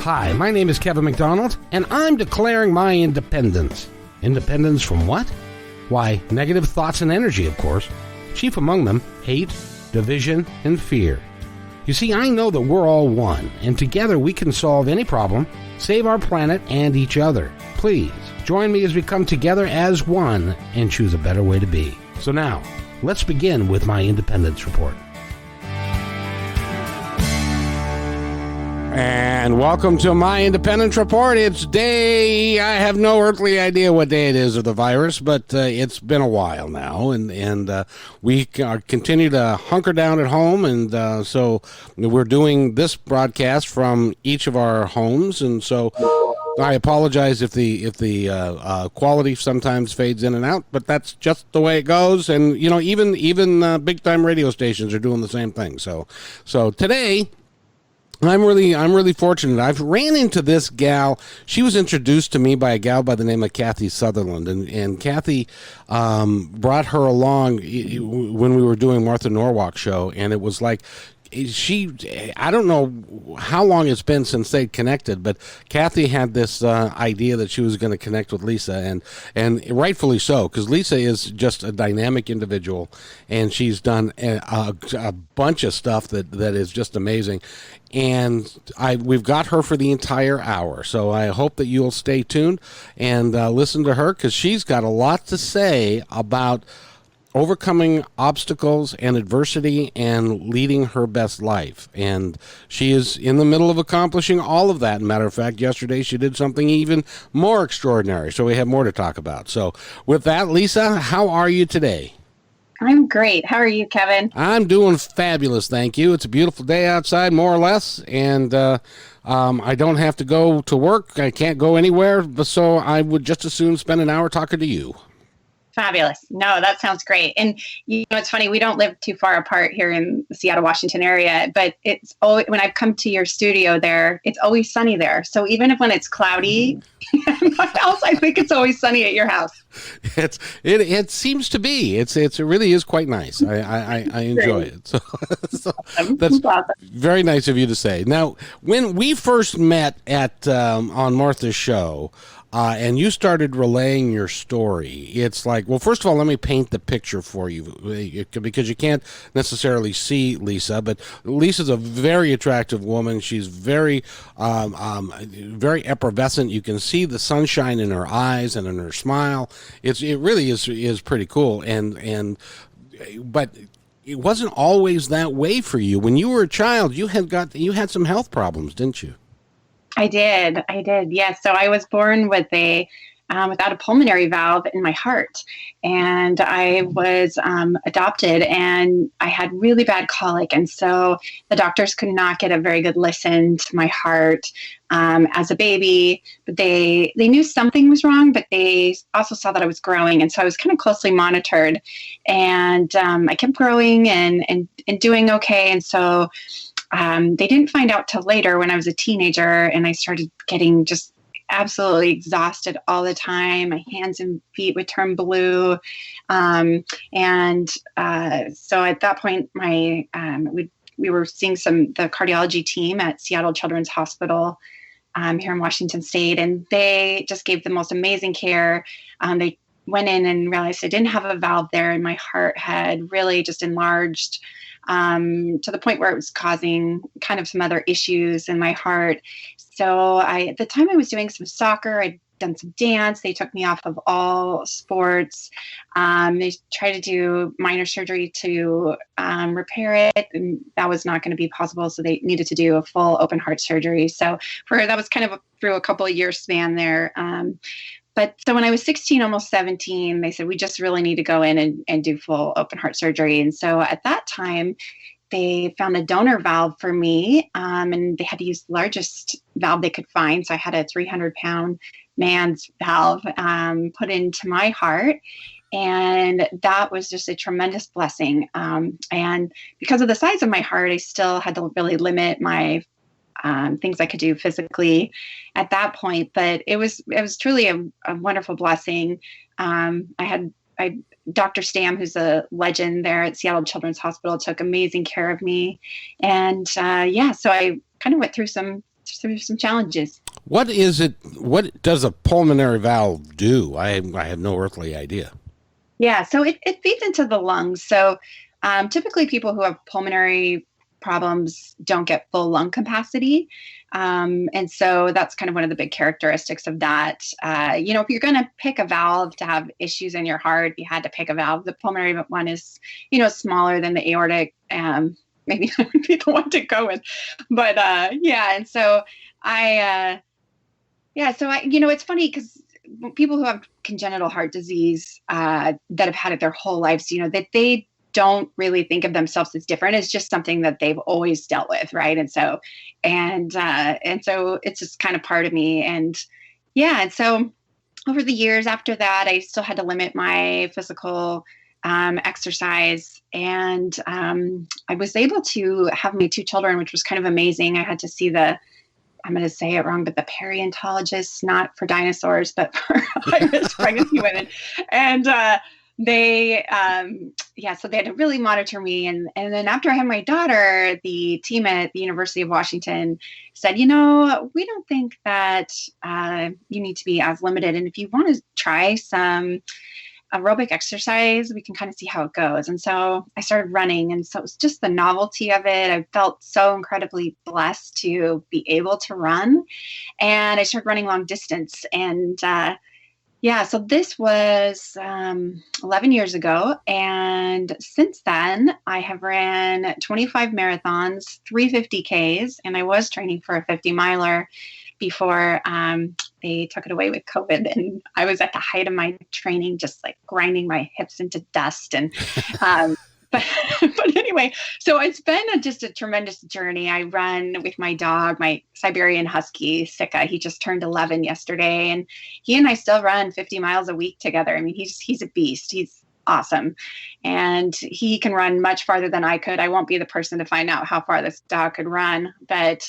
Hi, my name is Kevin McDonald, and I'm declaring my independence. Independence from what? Why, negative thoughts and energy, of course. Chief among them, hate, division, and fear. You see, I know that we're all one, and together we can solve any problem, save our planet and each other. Please, join me as we come together as one and choose a better way to be. So now, let's begin with my independence report. And welcome to my Independence Report. It's day, I have no earthly idea what day it is of the virus, but it's been a while now, and we continue to hunker down at home, and so we're doing this broadcast from each of our homes, and so I apologize if the quality sometimes fades in and out, but that's just the way it goes, and you know, even big-time radio stations are doing the same thing, so today, I'm really fortunate. I've ran into this gal. She was introduced to me by a gal by the name of Kathy Sutherland, and Kathy brought her along when we were doing Martha Norwalk's show, and it was like I don't know how long it's been since they connected, but Kathy had this idea that she was going to connect with Lisa, and rightfully so, because Lisa is just a dynamic individual, and she's done a bunch of stuff that is just amazing. And we've got her for the entire hour, so I hope that you'll stay tuned and listen to her, because she's got a lot to say about overcoming obstacles and adversity and leading her best life. And she is in the middle of accomplishing all of that. Matter of fact, yesterday she did something even more extraordinary, so we have more to talk about. So with that, Lisa, how are you today? I'm great. How are you, Kevin? I'm doing fabulous, thank you. It's a beautiful day outside, more or less, and I don't have to go to work. I can't go anywhere, so I would just as soon spend an hour talking to you. Fabulous. No, that sounds great. And you know, it's funny, we don't live too far apart here in the Seattle, Washington area, but it's always, when I've come to your studio there, it's always sunny there. So even if when it's cloudy at my house, I think it's always sunny at your house. It seems to be. It really is quite nice. I enjoy it. So that's awesome. Very nice of you to say. Now, when we first met at on Martha's show, and you started relaying your story, it's like, well, first of all, let me paint the picture for you, because you can't necessarily see Lisa, but Lisa's a very attractive woman. She's very effervescent. You can see the sunshine in her eyes and in her smile. It really is pretty cool. But it wasn't always that way for you. When you were a child, you had some health problems, didn't you? I did. Yes. So I was born with without a pulmonary valve in my heart, and I was adopted, and I had really bad colic, and so the doctors could not get a very good listen to my heart as a baby. But they knew something was wrong, but they also saw that I was growing, and so I was kind of closely monitored, and I kept growing and doing okay, and so. They didn't find out till later when I was a teenager, and I started getting just absolutely exhausted all the time. My hands and feet would turn blue. So at that point, we were seeing the cardiology team at Seattle Children's Hospital here in Washington State, and they just gave the most amazing care. They went in and realized I didn't have a valve there, and my heart had really just enlarged to the point where it was causing kind of some other issues in my heart. So at the time I was doing some soccer, I'd done some dance. They took me off of all sports. They tried to do minor surgery to repair it, and that was not going to be possible. So they needed to do a full open heart surgery. So that was kind of through a couple of years span there. But so when I was 16, almost 17, they said, we just really need to go in and do full open heart surgery. And so at that time, they found a donor valve for me, and they had to use the largest valve they could find. So I had a 300-pound man's valve put into my heart. And that was just a tremendous blessing. And because of the size of my heart, I still had to really limit my things I could do physically at that point. But it was truly a wonderful blessing. Dr. Stam, who's a legend there at Seattle Children's Hospital, took amazing care of me. And so I kind of went through some some challenges. What is it? What does a pulmonary valve do? I have no earthly idea. Yeah, so it feeds into the lungs. So typically people who have pulmonary problems don't get full lung capacity. And so that's kind of one of the big characteristics of that. If you're going to pick a valve to have issues in your heart, if you had to pick a valve, the pulmonary one is, smaller than the aortic. Maybe that would be the one to go with. But and so it's funny because people who have congenital heart disease that have had it their whole lives, that they don't really think of themselves as different. It's just something that they've always dealt with, right? And so it's just kind of part of me. And so over the years after that, I still had to limit my physical exercise, and I was able to have my 2 children, which was kind of amazing. I had to see I'm going to say it wrong, but the paleontologists, not for dinosaurs, but for high-risk pregnancy women. And so they had to really monitor me. And then after I had my daughter, the team at the University of Washington said, we don't think that you need to be as limited. And if you want to try some aerobic exercise, we can kind of see how it goes. And so I started running. And so it was just the novelty of it. I felt so incredibly blessed to be able to run. And I started running long distance. And so this was 11 years ago. And since then, I have ran 25 marathons, 3 50Ks, and I was training for a 50 miler before they took it away with COVID. And I was at the height of my training, just like grinding my hips into dust. And but anyway, so it's been just a tremendous journey. I run with my dog, my Siberian Husky, Sika. He just turned 11 yesterday, and he and I still run 50 miles a week together. I mean, he's a beast. He's awesome. And he can run much farther than I could. I won't be the person to find out how far this dog could run. But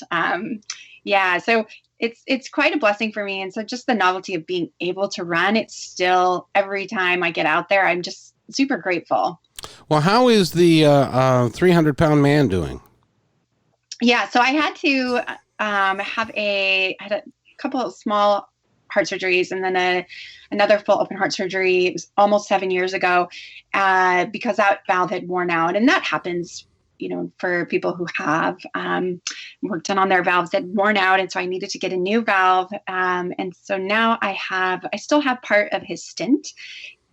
so it's quite a blessing for me. And so just the novelty of being able to run, it's still, every time I get out there, I'm just super grateful. Well, how is the 300-pound man doing? Yeah, so I had to had a couple of small heart surgeries, and then another full open heart surgery. It was almost 7 years ago because that valve had worn out, and that happens, for people who have worked on their valves that worn out. And so I needed to get a new valve. And so now I still have part of his stent.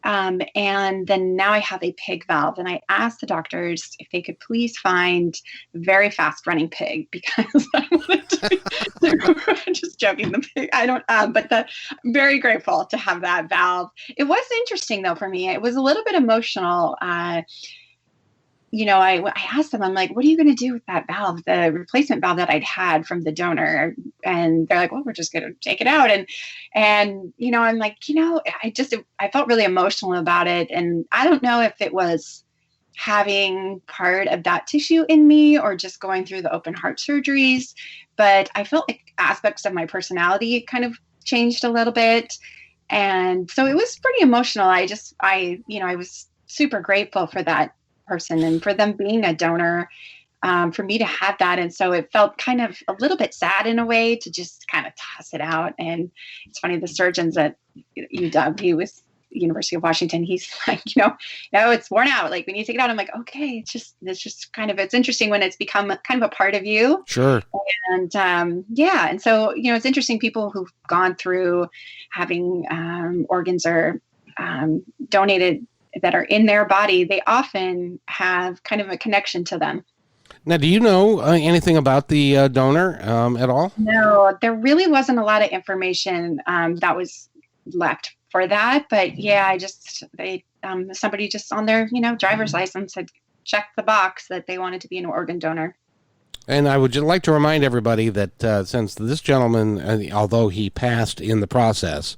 And then now I have a pig valve, and I asked the doctors if they could please find a very fast running pig, because I wanted to I'm just joking. The pig, I don't, but I'm very grateful to have that valve. It was interesting though, for me. It was a little bit emotional. I asked them, I'm like, what are you going to do with that valve, the replacement valve that I'd had from the donor? And they're like, well, we're just going to take it out. And I'm like, I felt really emotional about it. And I don't know if it was having part of that tissue in me or just going through the open heart surgeries, but I felt like aspects of my personality kind of changed a little bit. And so it was pretty emotional. I was super grateful for that person and for them being a donor, for me to have that. And so it felt kind of a little bit sad in a way to just kind of toss it out. And it's funny, the surgeons at UW, he was University of Washington, he's like, no, it's worn out, like we need to take it out. I'm like, okay, it's interesting when it's become kind of a part of you. Sure. And and so it's interesting, people who've gone through having organs or donated that are in their body, they often have kind of a connection to them. Now, do you know anything about the donor at all? No, there really wasn't a lot of information that was left for that. But somebody just on their driver's license had checked the box that they wanted to be an organ donor. And I would just like to remind everybody that since this gentleman, although he passed in the process,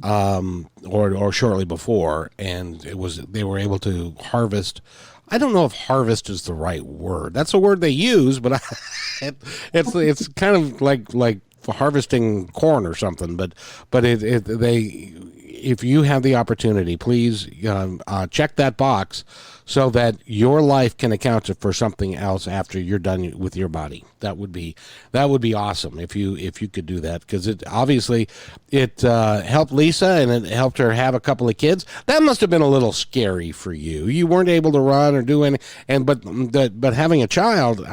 or shortly before, and they were able to harvest. I don't know if harvest is the right word. That's a word they use, but it's kind of like harvesting corn or something. But if you have the opportunity, please check that box so that your life can account for something else after you're done with your body. That would be awesome if you could do that, because it obviously helped Lisa and it helped her have a couple of kids. That must have been a little scary for you. You weren't able to run or do anything, but having a child,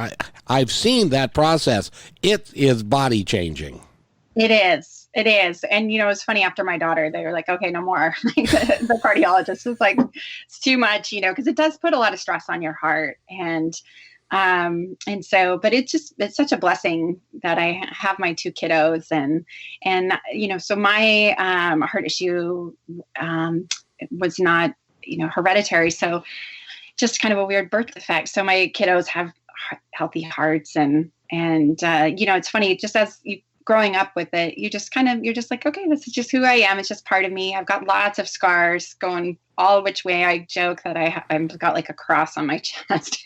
I've seen that process. It is body changing. It is. It is. And, it's funny, after my daughter, they were like, okay, no more. The cardiologist was like, it's too much, because it does put a lot of stress on your heart. And so, but it's such a blessing that I have my two kiddos and, so my, heart issue, was not, hereditary. So just kind of a weird birth defect. So my kiddos have healthy hearts and, it's funny, just as you growing up with it, you're just like, okay, this is just who I am. It's just part of me. I've got lots of scars going all which way. I joke that I've got like a cross on my chest.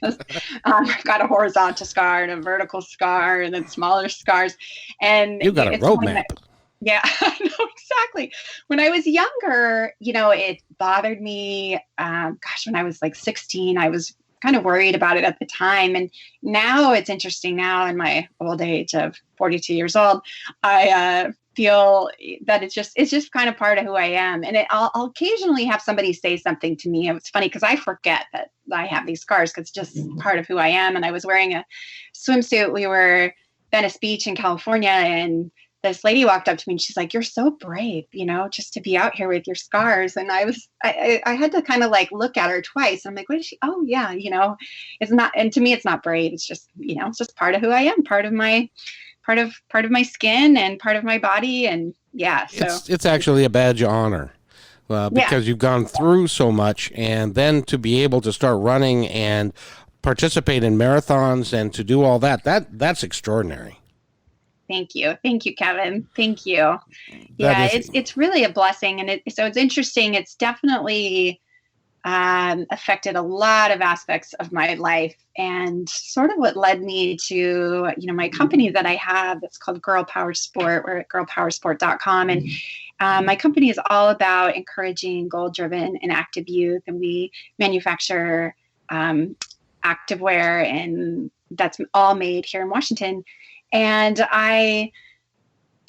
I've got a horizontal scar and a vertical scar and then smaller scars. And you've got a roadmap. Yeah, I know, exactly. When I was younger, it bothered me. When I was like 16, I was kind of worried about it at the time. And now it's interesting. Now in my old age of 42 years old, I feel that it's just kind of part of who I am. And I'll occasionally have somebody say something to me. It's funny because I forget that I have these scars because it's just part of who I am. And I was wearing a swimsuit. We were Venice Beach in California, and this lady walked up to me and she's like, "You're so brave, just to be out here with your scars." And I had to kind of like look at her twice. I'm like, what is she? Oh yeah. It's not, and to me, it's not brave. It's just, it's just part of who I am, part of my skin and part of my body. And yeah, so it's actually a badge of honor. Because you've gone through so much, and then to be able to start running and participate in marathons and to do all that's extraordinary. Thank you, Kevin. Thank you. Yeah, it's really a blessing, and so it's interesting. It's definitely affected a lot of aspects of my life, and sort of what led me to my company that I have that's called Girl Power Sport. We're at girlpowersport.com, and my company is all about encouraging goal-driven and active youth, and we manufacture activewear, and that's all made here in Washington. And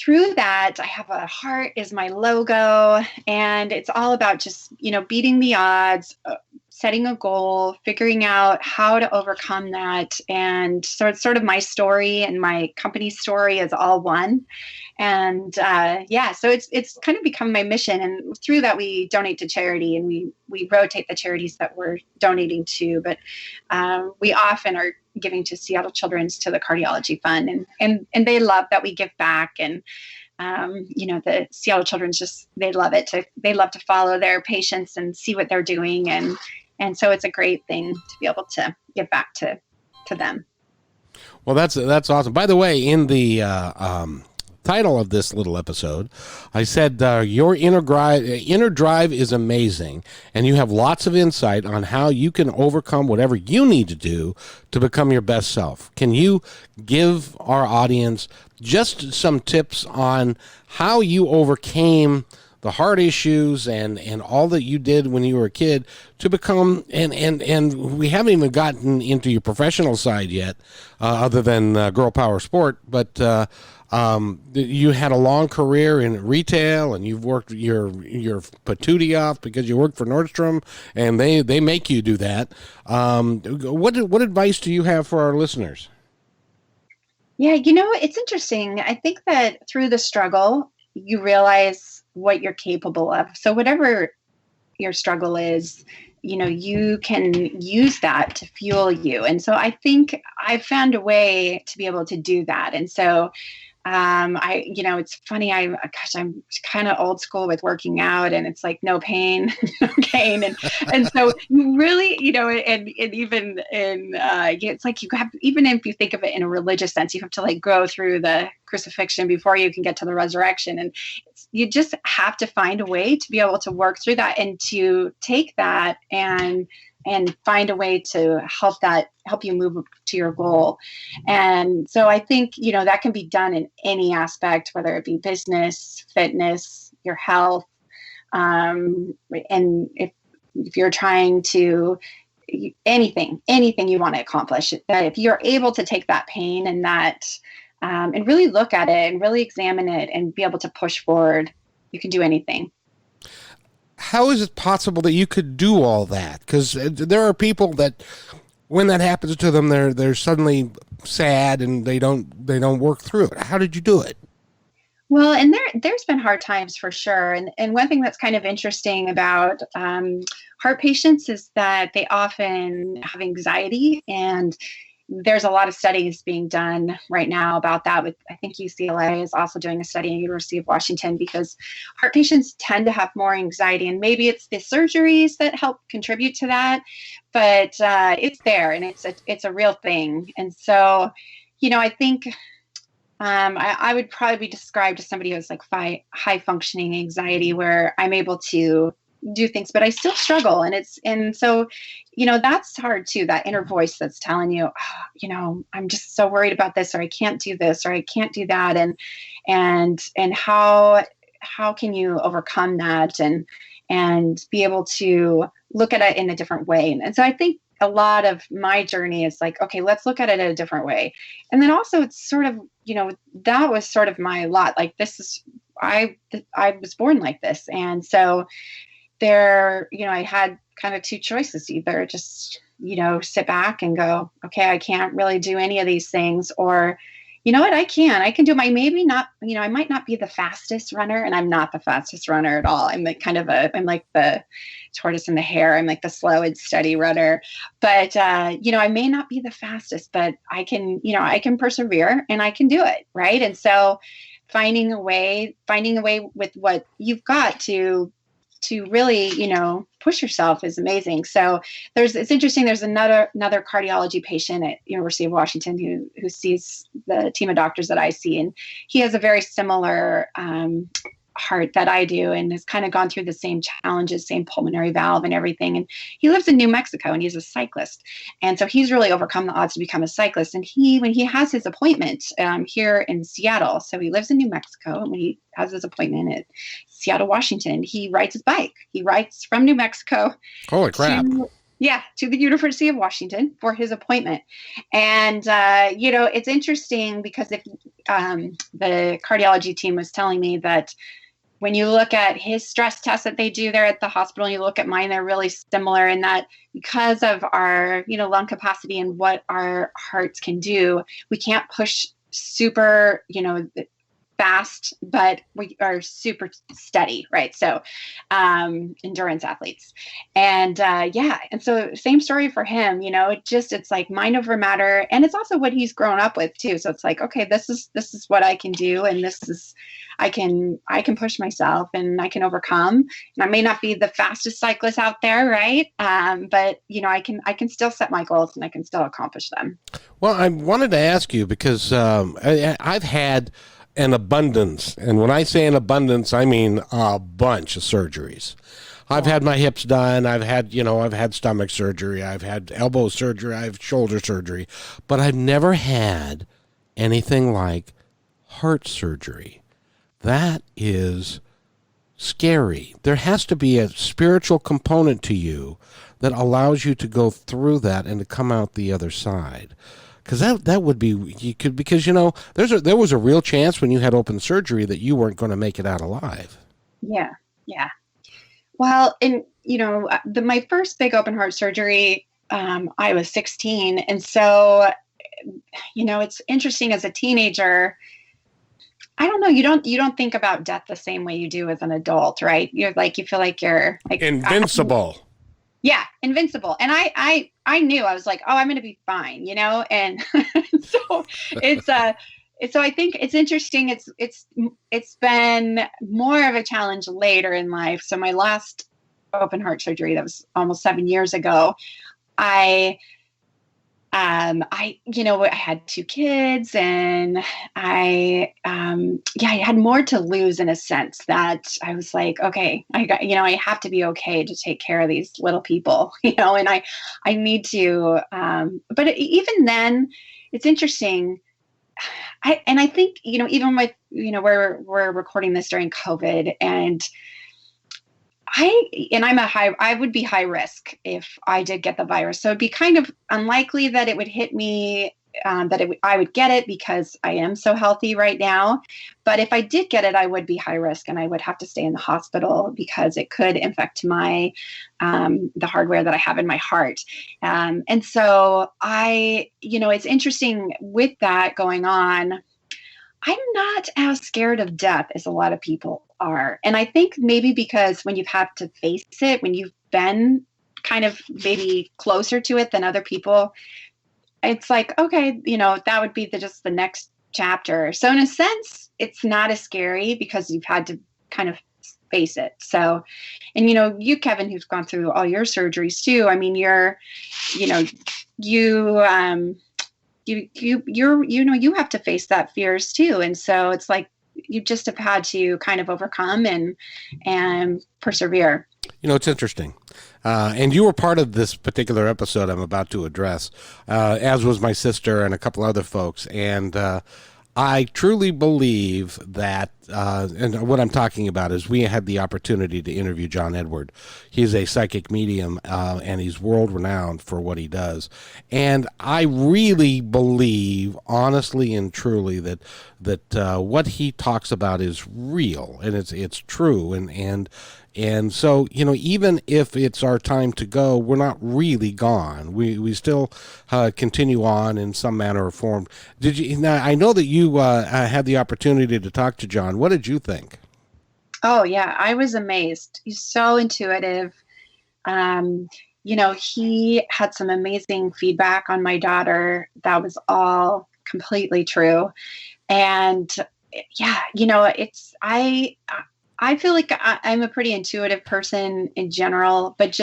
through that, I have a heart is my logo, and it's all about just, beating the odds, setting a goal, figuring out how to overcome that. And so it's sort of my story and my company's story is all one. And so it's kind of become my mission. And through that, we donate to charity, and we rotate the charities that we're donating to. But we often are giving to Seattle Children's, to the Cardiology Fund, and they love that we give back. And the Seattle Children's they love it. They love to follow their patients and see what they're doing, and so it's a great thing to be able to give back to them. Well, that's awesome. By the way, in the title of this little episode, I said your inner drive is amazing, and you have lots of insight on how you can overcome whatever you need to do to become your best self. Can you give our audience just some tips on how you overcame the heart issues and all that you did when you were a kid to become, and we haven't even gotten into your professional side yet, other than Girl Power Sport, but you had a long career in retail, and you've worked your patootie off because you worked for Nordstrom, and they make you do that. What advice do you have for our listeners? Yeah, it's interesting. I think that through the struggle, you realize what you're capable of. So whatever your struggle is, you can use that to fuel you. And so I think I found a way to be able to do that. And so it's funny. I'm kind of old school with working out, and it's like no pain, no gain. And so you really, and even in, it's like you have, even if you think of it in a religious sense, you have to like go through the crucifixion before you can get to the resurrection. And you just have to find a way to be able to work through that and to take that and find a way to help you move to your goal. And so I think, that can be done in any aspect, whether it be business, fitness, your health, And if you're trying to, anything you want to accomplish, that if you're able to take that pain and that, and really look at it and really examine it and be able to push forward, you can do anything. How is it possible that you could do all that? Because there are people that, when that happens to them, they're suddenly sad and they don't work through it. How did you do it? Well, and there's been hard times for sure. And one thing that's kind of interesting about heart patients is that they often have anxiety, and there's a lot of studies being done right now about that. With, I think UCLA is also doing a study in University of Washington, because heart patients tend to have more anxiety, and maybe it's the surgeries that help contribute to that, but it's there, and it's a real thing. And so, I think I would probably be described as somebody who has like high functioning anxiety, where I'm able to do things, but I still struggle. And so, that's hard too. That inner voice that's telling you, I'm just so worried about this, or I can't do this, or I can't do that. And how can you overcome that and be able to look at it in a different way? And so I think a lot of my journey is like, okay, let's look at it in a different way. And then also it's sort of, that was sort of my lot. Like, I was born like this. And so there, I had kind of two choices: either just, sit back and go, okay, I can't really do any of these things, or, you know what, I can do maybe not, I might not be the fastest runner, and I'm not the fastest runner at all. I'm like I'm like the tortoise and the hare. I'm like the slow and steady runner, but, I may not be the fastest, but I can, I can persevere and I can do it. Right. And so finding a way with what you've got to really, push yourself is amazing. So it's interesting. There's another cardiology patient at University of Washington who sees the team of doctors that I see, and he has a very similar heart that I do, and has kind of gone through the same challenges, same pulmonary valve and everything. And he lives in New Mexico, and he's a cyclist. And so he's really overcome the odds to become a cyclist. And when he has his appointment here in Seattle, so he lives in New Mexico, and when he has his appointment at Seattle, Washington, he rides his bike. He rides from New Mexico. Holy crap. To the University of Washington for his appointment. And, it's interesting because if the cardiology team was telling me that when you look at his stress tests that they do there at the hospital, and you look at mine, they're really similar in that because of our, lung capacity and what our hearts can do, we can't push super, fast, but we are super steady, right? So endurance athletes. And and so same story for him, it's like mind over matter. And it's also what he's grown up with too. So it's like, okay, this is what I can do, and I can push myself, and I can overcome. And I may not be the fastest cyclist out there, right? But I can still set my goals, and I can still accomplish them. Well, I wanted to ask you because I've had an abundance, and when I say an abundance, I mean a bunch of surgeries. I've had my hips done. I've had stomach surgery. I've had elbow surgery. I've shoulder surgery, but I've never had anything like heart surgery. That is scary. There has to be a spiritual component to you that allows you to go through that and to come out the other side. Because that would be, because there was a real chance when you had open surgery that you weren't going to make it out alive. Yeah. Well, and my first big open heart surgery, I was 16, and so it's interesting as a teenager. I don't know. You don't think about death the same way you do as an adult, right? You feel like you're like invincible. Yeah, invincible. And I knew, I was like, oh, I'm going to be fine, and so so I think it's interesting. It's been more of a challenge later in life. So my last open heart surgery, that was almost 7 years ago, I had 2 kids, and I had more to lose, in a sense that I was like, okay, I have to be okay to take care of these little people, and I need to, but even then it's interesting. I think, even with, we're recording this during COVID, and I would be high risk if I did get the virus. So it'd be kind of unlikely that it would hit me, I would get it because I am so healthy right now. But if I did get it, I would be high risk and I would have to stay in the hospital because it could infect the hardware that I have in my heart. And so it's interesting with that going on. I'm not as scared of death as a lot of people are. And I think maybe because when you've had to face it, when you've been kind of maybe closer to it than other people, it's like, okay, that would be just the next chapter. So in a sense, it's not as scary because you've had to kind of face it. So, and you, Kevin, who's gone through all your surgeries too. I mean, you have to face that fears too. And so it's like, you just have had to kind of overcome and persevere. It's interesting. And you were part of this particular episode I'm about to address, as was my sister and a couple other folks. And I truly believe that, and what I'm talking about is we had the opportunity to interview John Edward. He's a psychic medium, and he's world-renowned for what he does. And I really believe, honestly and truly, that what he talks about is real, and it's true. And so, even if it's our time to go, we're not really gone. We still continue on in some manner or form. Now, I know that you had the opportunity to talk to John. What did you think? Oh, yeah, I was amazed. He's so intuitive. He had some amazing feedback on my daughter. That was all completely true. And yeah, I feel like I'm a pretty intuitive person in general, but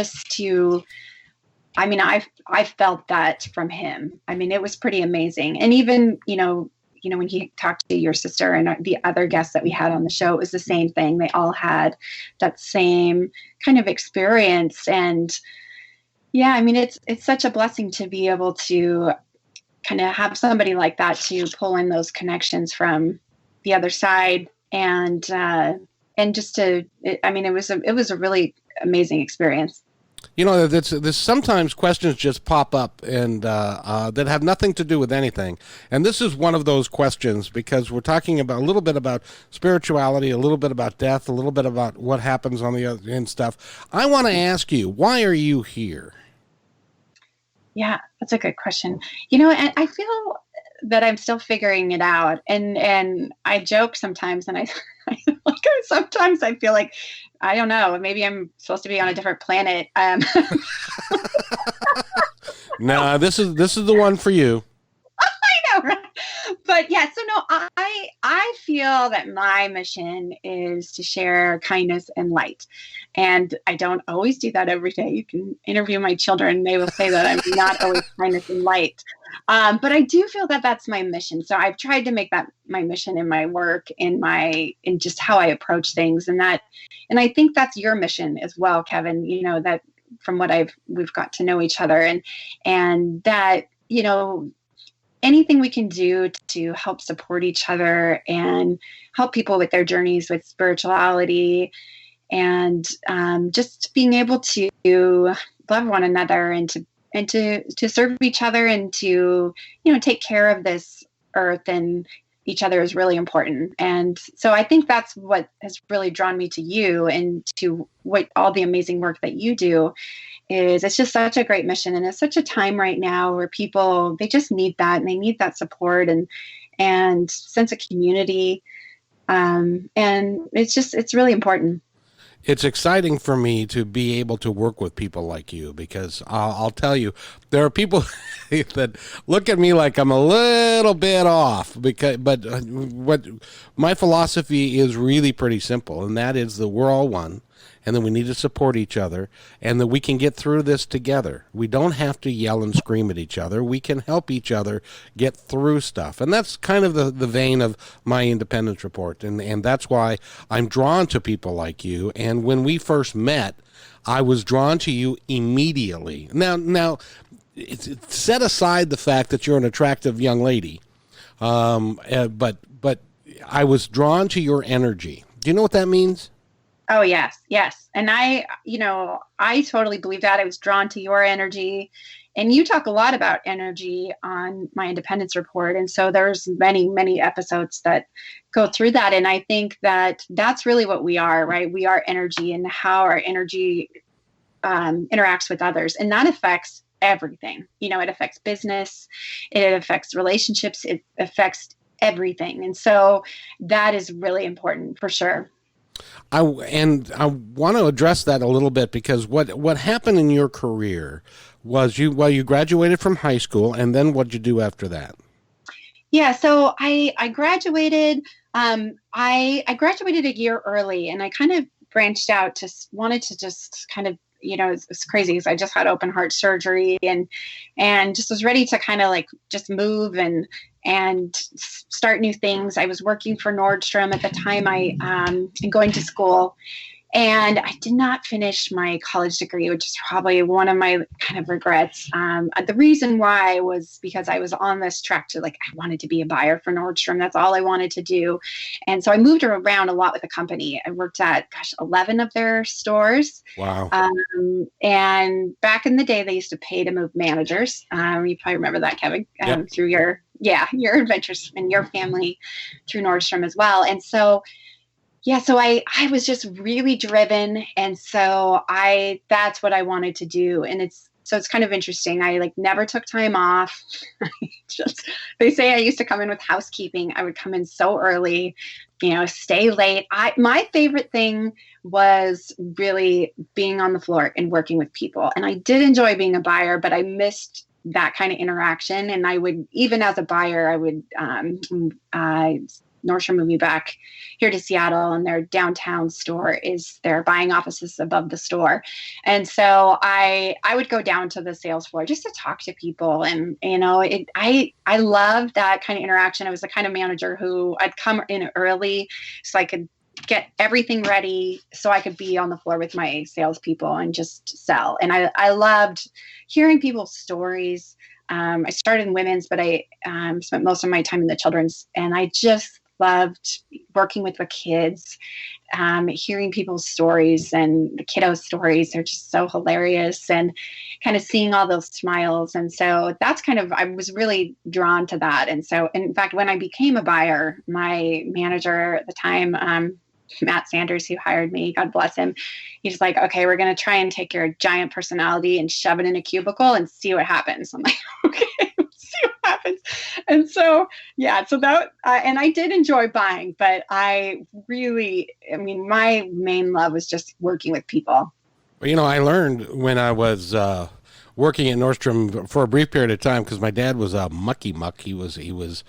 I felt that from him. I mean, it was pretty amazing. And even, when he talked to your sister and the other guests that we had on the show, it was the same thing. They all had that same kind of experience. And yeah, I mean, it's such a blessing to be able to kind of have somebody like that to pull in those connections from the other side. And just it was a really amazing experience. There's sometimes questions just pop up and that have nothing to do with anything. And this is one of those questions because we're talking about a little bit about spirituality, a little bit about death, a little bit about what happens on the other end stuff. I want to ask you, why are you here? Yeah, that's a good question. And I feel that I'm still figuring it out. And I joke sometimes, and sometimes I feel like, I don't know, maybe I'm supposed to be on a different planet. No, this is the one for you. I know, right? But yeah, so no, I feel that my mission is to share kindness and light. And I don't always do that every day. You can interview my children. They will say that I'm not always kindness and light. But I do feel that that's my mission. So I've tried to make that my mission in my work, in just how I approach things. And I think that's your mission as well, Kevin, that from what we've got to know each other and that, anything we can do to help support each other and help people with their journeys with spirituality and just being able to love one another and to serve each other and to, take care of this earth and each other is really important. And so I think that's what has really drawn me to you and to what all the amazing work that you do is. It's just such a great mission. And it's such a time right now where people, they just need that and they need that support and sense of community. And it's really important. It's exciting for me to be able to work with people like you because I'll tell you, there are people that look at me like I'm a little bit off but what my philosophy is really pretty simple, and that is that we're all one. And then we need to support each other and that we can get through this together. We don't have to yell and scream at each other. We can help each other get through stuff. And that's kind of the vein of my independence report. And that's why I'm drawn to people like you. And when we first met, I was drawn to you immediately. Now set aside the fact that you're an attractive young lady. But I was drawn to your energy. Do you know what that means? Oh, yes, yes. And I totally believe that. I was drawn to your energy. And you talk a lot about energy on my independence report. And so there's many, many episodes that go through that. And I think that that's really what we are, right? We are energy, and how our energy interacts with others. And that affects everything. It affects business, it affects relationships, it affects everything. And so that is really important for sure. I want to address that a little bit, because what happened in your career was you graduated from high school, and then what'd you do after that? Yeah, so I graduated. I graduated a year early, and I kind of branched out to wanted to just kind of, it's crazy because I just had open heart surgery, and just was ready to kind of like just move and start new things. I was working for Nordstrom at the time. And going to school, and I did not finish my college degree, which is probably one of my kind of regrets. The reason why was because I was on this track to, like, I wanted to be a buyer for Nordstrom. That's all I wanted to do. And so I moved around a lot with the company. I worked at, 11 of their stores. Wow. And back in the day, they used to pay to move managers. You probably remember that, Kevin, Yep. through your adventures and your family through Nordstrom as well. And so yeah, so I was just really driven. And so that's what I wanted to do. And it's kind of interesting. I like never took time off. just, they say I used to come in with housekeeping. I would come in so early, stay late. My favorite thing was really being on the floor and working with people. And I did enjoy being a buyer, but I missed that kind of interaction. And I would, even as a buyer, I would, Nordstrom moved me back here to Seattle, and their downtown store is their buying offices above the store. And so I would go down to the sales floor just to talk to people. And, I love that kind of interaction. I was the kind of manager who I'd come in early so I could get everything ready so I could be on the floor with my salespeople and just sell. And I loved hearing people's stories. I started in women's, but I spent most of my time in the children's, and I just loved working with the kids, hearing people's stories and the kiddos' stories. They're just so hilarious, and kind of seeing all those smiles. And so that's I was really drawn to that. And so, in fact, when I became a buyer, my manager at the time, Matt Sanders, who hired me, God bless him, he's like, okay, we're going to try and take your giant personality and shove it in a cubicle and see what happens. I'm like, okay, see what happens. And so, yeah, so that, and I did enjoy buying, but my main love was just working with people. Well, I learned when I was working at Nordstrom for a brief period of time, because my dad was a mucky muck. He was a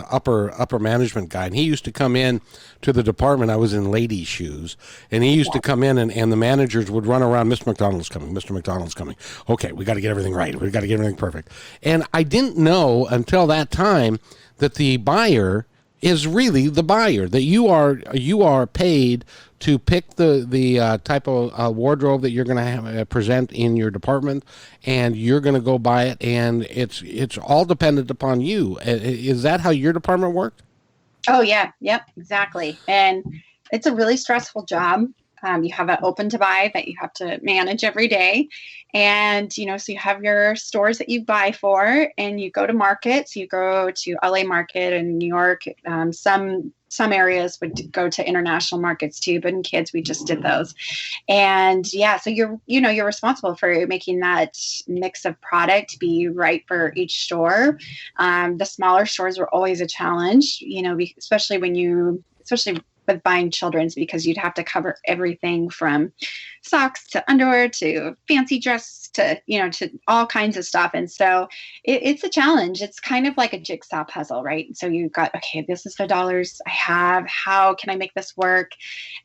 upper management guy, and he used to come in to the department. I was in ladies' shoes, and he used to come in, and the managers would run around. Mr. McDonald's coming. Mr. McDonald's coming. Okay, we got to get everything right. We got to get everything perfect. And I didn't know until that time that the buyer is really the buyer. That you are paid to pick the type of wardrobe that you're going to have present in your department, and you're going to go buy it, and it's all dependent upon you. Is that how your department worked? Oh, yeah. Yep, exactly. And it's a really stressful job. You have an open to buy that you have to manage every day. And, so you have your stores that you buy for, and you go to markets. You go to LA market and New York. Some areas would go to international markets too, but in kids, we just did those. And yeah, so you're responsible for making that mix of product be right for each store. The smaller stores were always a challenge, especially with buying children's, because you'd have to cover everything from socks to underwear to fancy dress to all kinds of stuff. And so it's a challenge. It's kind of like a jigsaw puzzle, right? So you've got, okay, this is the dollars I have. How can I make this work?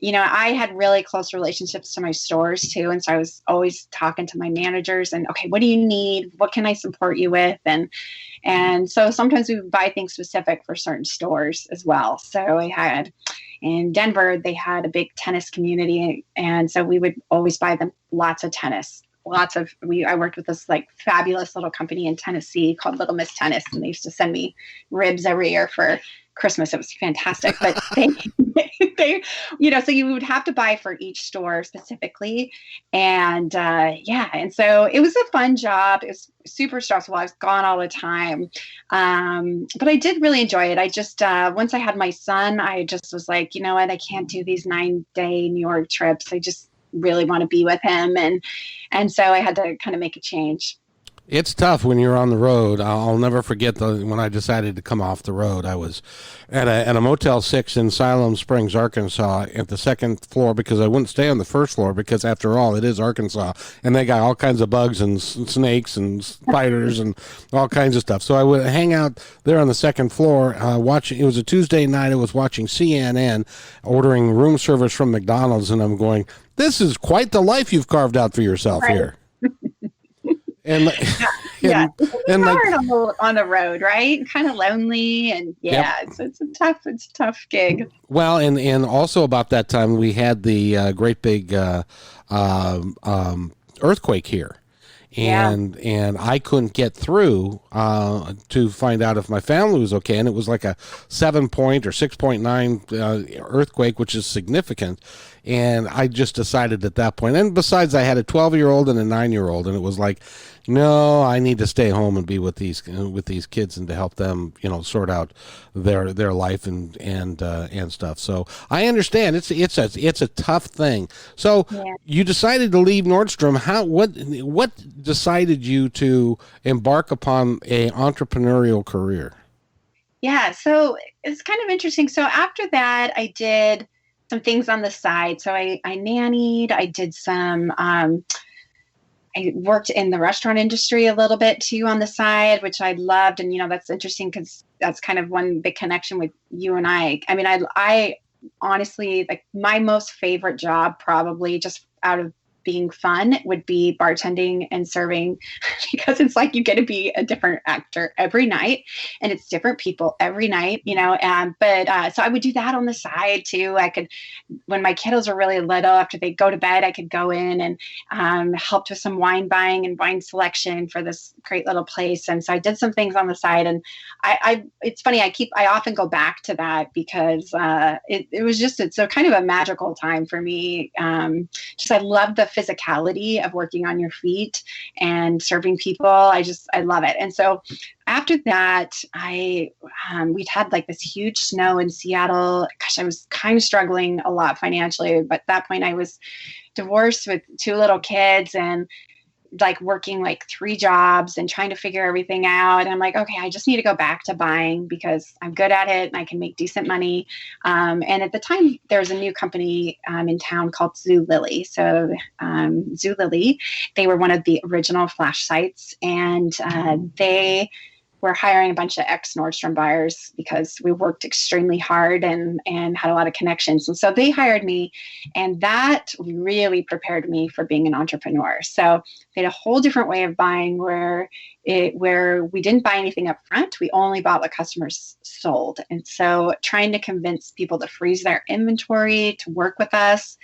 I had really close relationships to my stores too. And so I was always talking to my managers and, okay, what do you need? What can I support you with? And so sometimes we would buy things specific for certain stores as well. So I had in Denver, they had a big tennis community. And so we would always buy them lots of tennis. I worked with this like fabulous little company in Tennessee called Little Miss Tennis, and they used to send me ribs every year for Christmas. It was fantastic, but they, so you would have to buy for each store specifically. And and so it was a fun job. It was super stressful. I was gone all the time. But I did really enjoy it. I just, once I had my son, I just was like, you know what, I can't do these 9-day New York trips. I just really want to be with him. And so I had to kind of make a change. It's tough when you're on the road. I'll never forget when I decided to come off the road. I was at a Motel 6 in Siloam Springs, Arkansas, at the second floor because I wouldn't stay on the first floor because, after all, it is Arkansas, and they got all kinds of bugs and snakes and spiders and all kinds of stuff. So I would hang out there on the second floor watching. It was a Tuesday night. I was watching CNN, ordering room service from McDonald's, and I'm going, this is quite the life you've carved out for yourself here. And it's hard on the road, right? Kind of lonely, and it's a tough gig. Well, and also about that time we had the great big earthquake here, and I couldn't get through to find out if my family was okay, and it was like a 7.0 or 6.9 earthquake, which is significant. And I just decided at that point, and besides, I had a 12-year-old and a 9-year-old, and it was like, no, I need to stay home and be with these kids and to help them, sort out their life and stuff. So I understand it's a tough thing. So you decided to leave Nordstrom. What decided you to embark upon a entrepreneurial career? Yeah, so it's kind of interesting. So after that, I did some things on the side. So I nannied. I did some. I worked in the restaurant industry a little bit too on the side, which I loved. And that's interesting because that's kind of one big connection with you and I. I mean, I honestly, like, my most favorite job, probably just out of being fun, would be bartending and serving, because it's like you get to be a different actor every night, and it's different people every night, but so I would do that on the side too. I could, when my kiddos were really little, after they go to bed, I could go in and helped with some wine buying and wine selection for this great little place. And so I did some things on the side, and it's funny, I often go back to that because it was just, it's a kind of a magical time for me. I love the physicality of working on your feet and serving people. I love it. And so after that, we'd had like this huge snow in Seattle. Gosh, I was kind of struggling a lot financially, but at that point I was divorced with 2 little kids and like working like 3 jobs and trying to figure everything out. And I'm like, okay, I just need to go back to buying because I'm good at it and I can make decent money. And at the time there was a new company in town called Zulily. So Zulily, they were one of the original flash sites, and they were hiring a bunch of ex-Nordstrom buyers because we worked extremely hard and had a lot of connections. And so they hired me, and that really prepared me for being an entrepreneur. So they had a whole different way of buying where we didn't buy anything up front. We only bought what customers sold. And so trying to convince people to freeze their inventory, to work with us,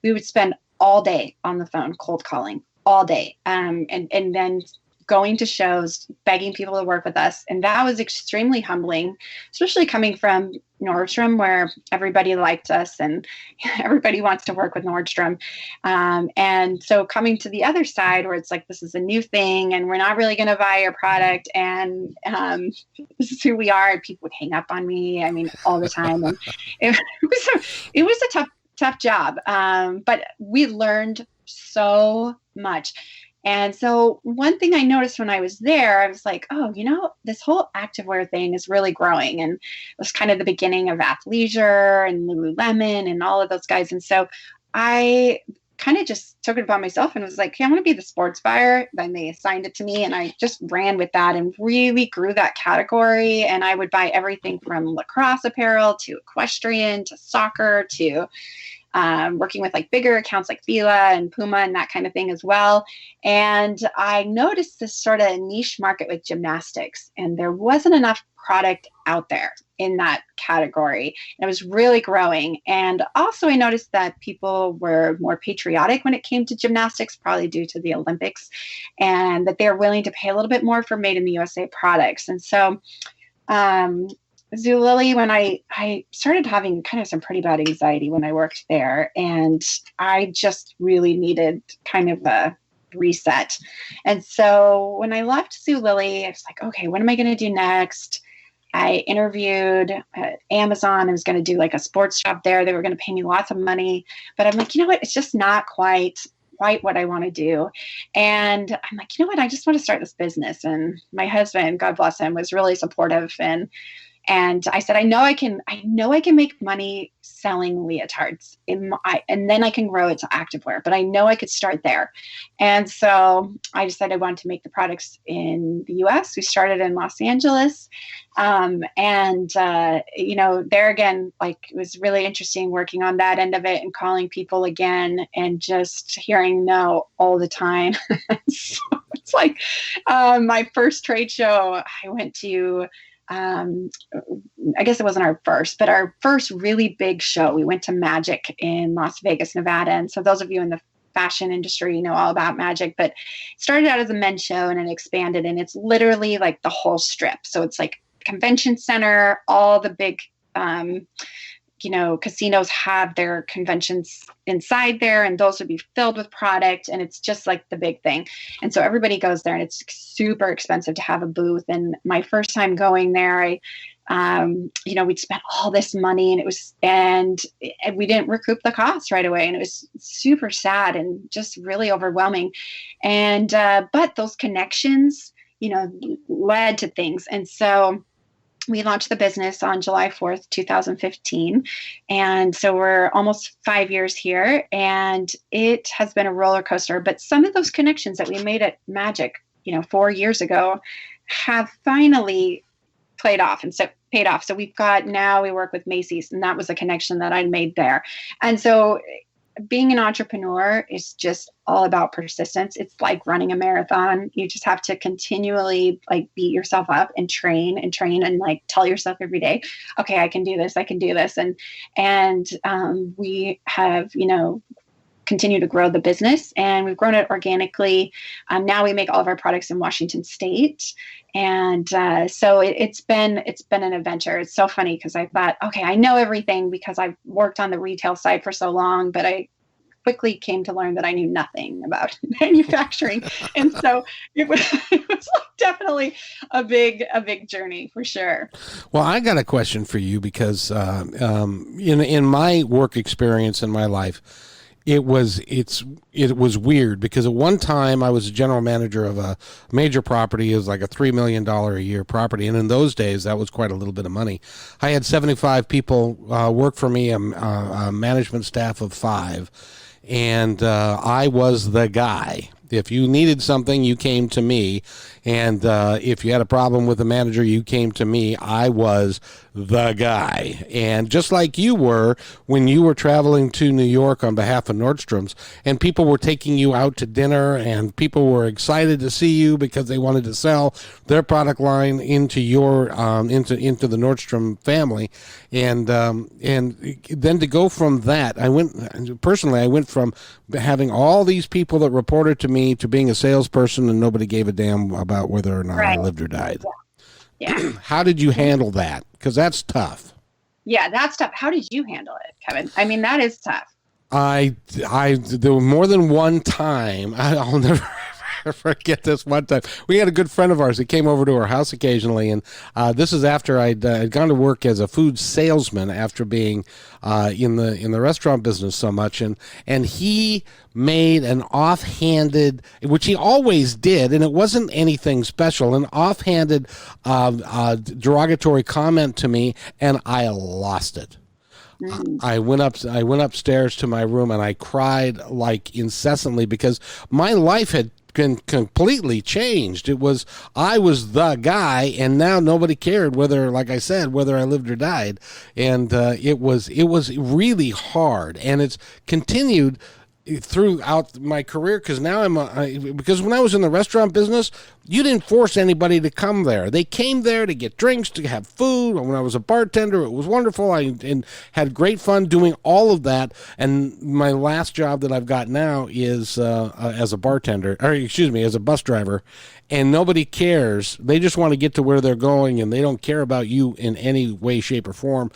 we would spend all day on the phone, cold calling all day. And then going to shows, begging people to work with us. And that was extremely humbling, especially coming from Nordstrom, where everybody liked us and everybody wants to work with Nordstrom. And so coming to the other side where it's like, this is a new thing and we're not really going to buy your product. And this is who we are. And people would hang up on me, all the time. And it was a tough job. But we learned so much. And so one thing I noticed when I was there, I was like, oh, this whole activewear thing is really growing. And it was kind of the beginning of athleisure and Lululemon and all of those guys. And so I kind of just took it upon myself and was like, hey, I want to be the sports buyer. Then they assigned it to me, and I just ran with that and really grew that category. And I would buy everything from lacrosse apparel to equestrian to soccer to working with like bigger accounts like Fila and Puma and that kind of thing as well. And I noticed this sort of niche market with gymnastics, and there wasn't enough product out there in that category. And it was really growing. And also I noticed that people were more patriotic when it came to gymnastics, probably due to the Olympics, and that they're willing to pay a little bit more for made in the USA products. And so Zulily, when I started having kind of some pretty bad anxiety when I worked there, and I just really needed kind of a reset. And so when I left Zulily, I was like, okay, what am I going to do next? I interviewed at Amazon. I was going to do like a sports job there. They were going to pay me lots of money, but I'm like, you know what? It's just not quite what I want to do. And I'm like, you know what? I just want to start this business. And my husband, God bless him, was really supportive. And I said, I know I can make money selling leotards, and then I can grow it to activewear, but I know I could start there. And so I decided I wanted to make the products in the US. We started in Los Angeles. There again, like, it was really interesting working on that end of it and calling people again and just hearing no all the time. So it's like my first trade show I went to, I guess it wasn't our first, but our first really big show. We went to Magic in Las Vegas, Nevada. And so those of you in the fashion industry know all about Magic, but it started out as a men's show and it expanded, and it's literally like the whole strip. So it's like convention center, all the big, casinos have their conventions inside there, and those would be filled with product, and it's just like the big thing. And so everybody goes there, and it's super expensive to have a booth. And my first time going there, we'd spent all this money, and we didn't recoup the cost right away. And it was super sad and just really overwhelming. And, but those connections, led to things. And so we launched the business on July 4th, 2015. And so we're almost 5 years here, and it has been a roller coaster. But some of those connections that we made at Magic, 4 years ago, have finally paid off. So we work with Macy's, and that was a connection that I made there. And so being an entrepreneur is just all about persistence. It's like running a marathon. You just have to continually like beat yourself up and train and like tell yourself every day, okay, I can do this. And we have, continue to grow the business, and we've grown it organically. Now we make all of our products in Washington State. And so it's been an adventure. It's so funny because I thought, okay, I know everything because I've worked on the retail side for so long, but I quickly came to learn that I knew nothing about manufacturing. And so it was definitely a big journey for sure. Well, I got a question for you because in my work experience in my life, it was weird because at one time I was a general manager of a major property. It was like a $3 million a year property. And in those days, that was quite a little bit of money. I had 75 people work for me, a management staff of 5. And I was the guy. If you needed something, you came to me. And if you had a problem with the manager, you came to me. I was the guy. And just like you were when you were traveling to New York on behalf of Nordstrom's, and people were taking you out to dinner, and people were excited to see you because they wanted to sell their product line into your into the Nordstrom family. And then to go from that, I went from having all these people that reported to me to being a salesperson, and nobody gave a damn about whether or not I lived or died. Yeah. How did you handle that? Because that's tough. Yeah, that's tough. How did you handle it, Kevin? I mean, that is tough. There were more than one time. I'll never forget this one time. We had a good friend of ours that came over to our house occasionally, and this is after I'd gone to work as a food salesman after being in the restaurant business so much, and he made an offhanded, which he always did, and it wasn't anything special, an offhanded derogatory comment to me, and I lost it. I went upstairs to my room and I cried like incessantly because my life had completely changed. I was the guy, and now nobody cared whether, like I said, whether I lived or died. And it was really hard, and it's continued throughout my career, because now because when I was in the restaurant business, you didn't force anybody to come there. They came there to get drinks, to have food. When I was a bartender, it was wonderful. I had great fun doing all of that. And my last job that I've got now is as a bartender, or excuse me, as a bus driver. And nobody cares. They just want to get to where they're going, and they don't care about you in any way, shape, or form.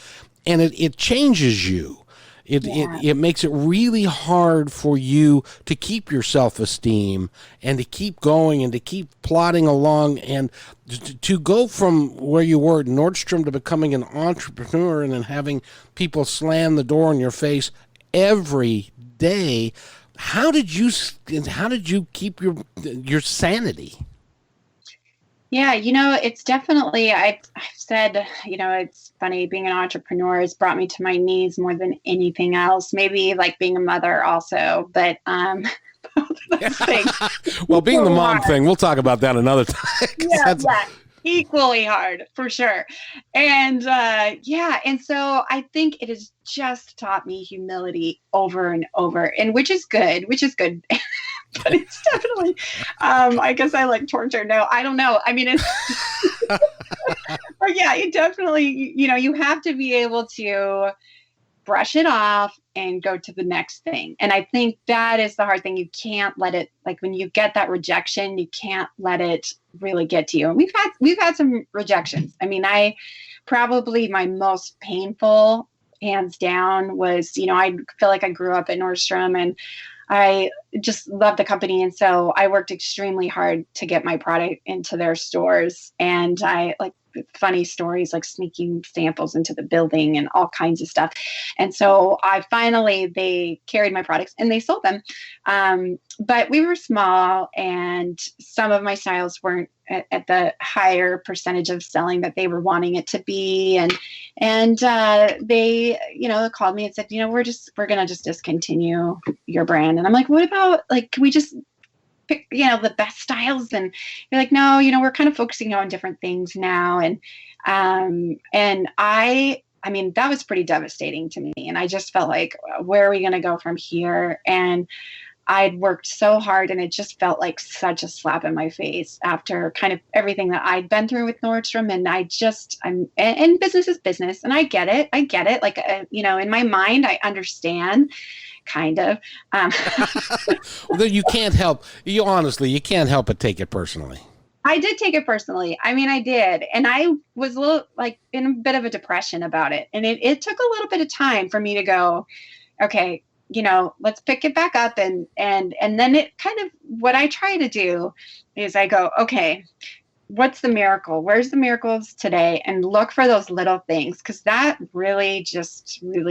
And it changes you. It makes it really hard for you to keep your self-esteem and to keep going and to keep plodding along, and to go from where you were at Nordstrom to becoming an entrepreneur and then having people slam the door in your face every day. How did you keep your sanity? Yeah, it's definitely, I've said, it's funny, being an entrepreneur has brought me to my knees more than anything else. Maybe like being a mother also, but both of those things. Well, being the mom thing, we'll talk about that another time. Yeah, equally hard for sure. And and so I think it has just taught me humility over and over, and which is good. But it's definitely, I guess I like torture. No, I don't know. I mean, it's, but yeah, it definitely, you have to be able to brush it off and go to the next thing. And I think that is the hard thing. You can't let it, like when you get that rejection, you can't let it really get to you. And we've had some rejections. I mean, probably my most painful, hands down, was, I feel like I grew up at Nordstrom, and I just love the company. And so I worked extremely hard to get my product into their stores. And I like funny stories, like sneaking samples into the building and all kinds of stuff. And so they carried my products and they sold them. But we were small, and some of my styles weren't at the higher percentage of selling that they were wanting it to be. And they, called me and said, we're going to just discontinue your brand. And I'm like, what about, like, can we just pick, the best styles? And you're like, no, we're kind of focusing on different things now. And I mean, that was pretty devastating to me. And I just felt like, where are we going to go from here? And I'd worked so hard, and it just felt like such a slap in my face after kind of everything that I'd been through with Nordstrom. And and business is business, and I get it. Like, in my mind, I understand kind of. You can't help, you can't help but take it personally. I did take it personally. I mean, I did. And I was a little like in a bit of a depression about it. And it took a little bit of time for me to go, okay, let's pick it back up. And then it kind of, what I try to do is I go, okay, what's the miracle? Where's the miracles today? And look for those little things. Cause that really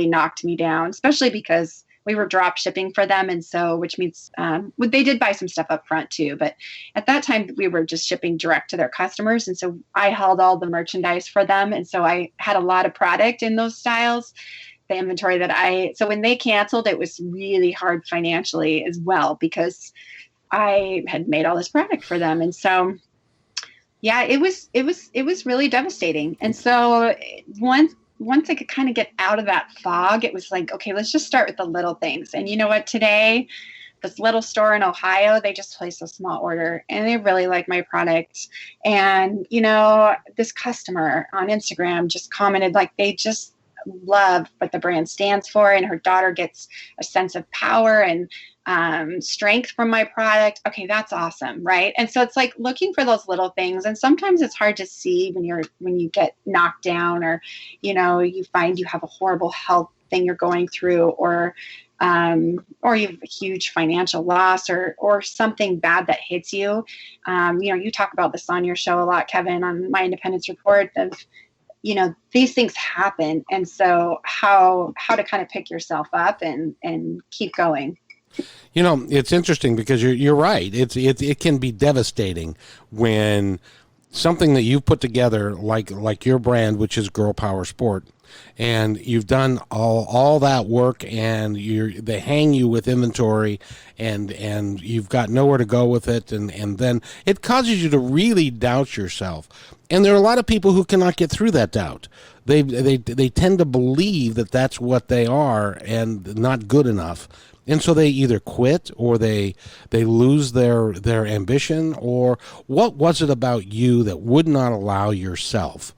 knocked me down, especially because we were drop shipping for them. And so, which means, they did buy some stuff up front too, but at that time we were just shipping direct to their customers. And so I held all the merchandise for them. And so I had a lot of product in those styles, the inventory so when they canceled, it was really hard financially as well, because I had made all this product for them. And so, yeah, it was really devastating. And so once I could kind of get out of that fog, it was like, okay, let's just start with the little things. And you know what, today, this little store in Ohio, they just placed a small order and they really like my product. And, this customer on Instagram just commented, like, they just love what the brand stands for, and her daughter gets a sense of power and strength from my product. Okay, that's awesome, right? And so it's like looking for those little things, and sometimes it's hard to see when you get knocked down, or you find you have a horrible health thing you're going through, or you have a huge financial loss, or something bad that hits you. You talk about this on your show a lot, Kevin, on My Independence Report, of these things happen. And so how to kind of pick yourself up and keep going. It's interesting because you're right. It can be devastating when something that you put together, like your brand, which is Girl Power Sport, and you've done all that work, and they hang you with inventory, and you've got nowhere to go with it, and then it causes you to really doubt yourself. And there are a lot of people who cannot get through that doubt. They tend to believe that that's what they are and not good enough. And so they either quit, or they lose their ambition. Or what was it about you that would not allow yourself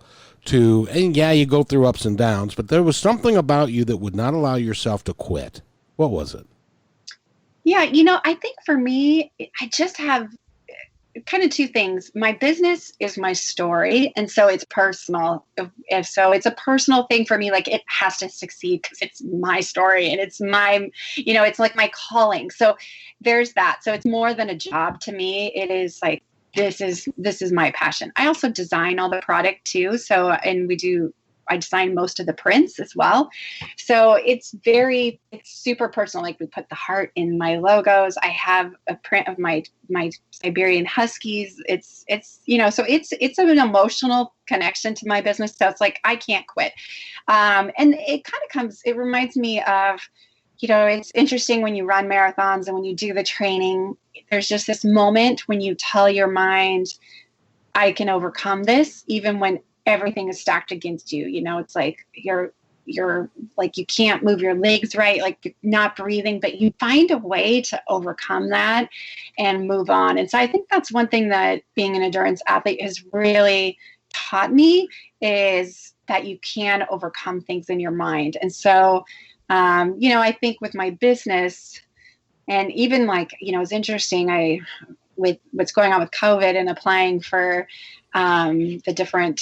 to, and yeah, you go through ups and downs, but there was something about you that would not allow yourself to quit. What was it? Yeah, I think for me, I just have kind of two things. My business is my story, and so it's personal. If so, it's a personal thing for me. Like, it has to succeed because it's my story, and it's my, it's like my calling. So there's that. So it's more than a job to me. It is like, this is my passion. I also design all the product too. So, and I design most of the prints as well. So it's super personal. Like, we put the heart in my logos. I have a print of my Siberian Huskies. It's so it's an emotional connection to my business. So it's like, I can't quit. And it reminds me of, it's interesting when you run marathons and when you do the training, there's just this moment when you tell your mind, I can overcome this, even when everything is stacked against you. It's like you're like, you can't move your legs right, like you're not breathing, but you find a way to overcome that and move on. And so I think that's one thing that being an endurance athlete has really taught me, is that you can overcome things in your mind. And so, I think with my business, and even like, it's interesting, with what's going on with COVID and applying for the different,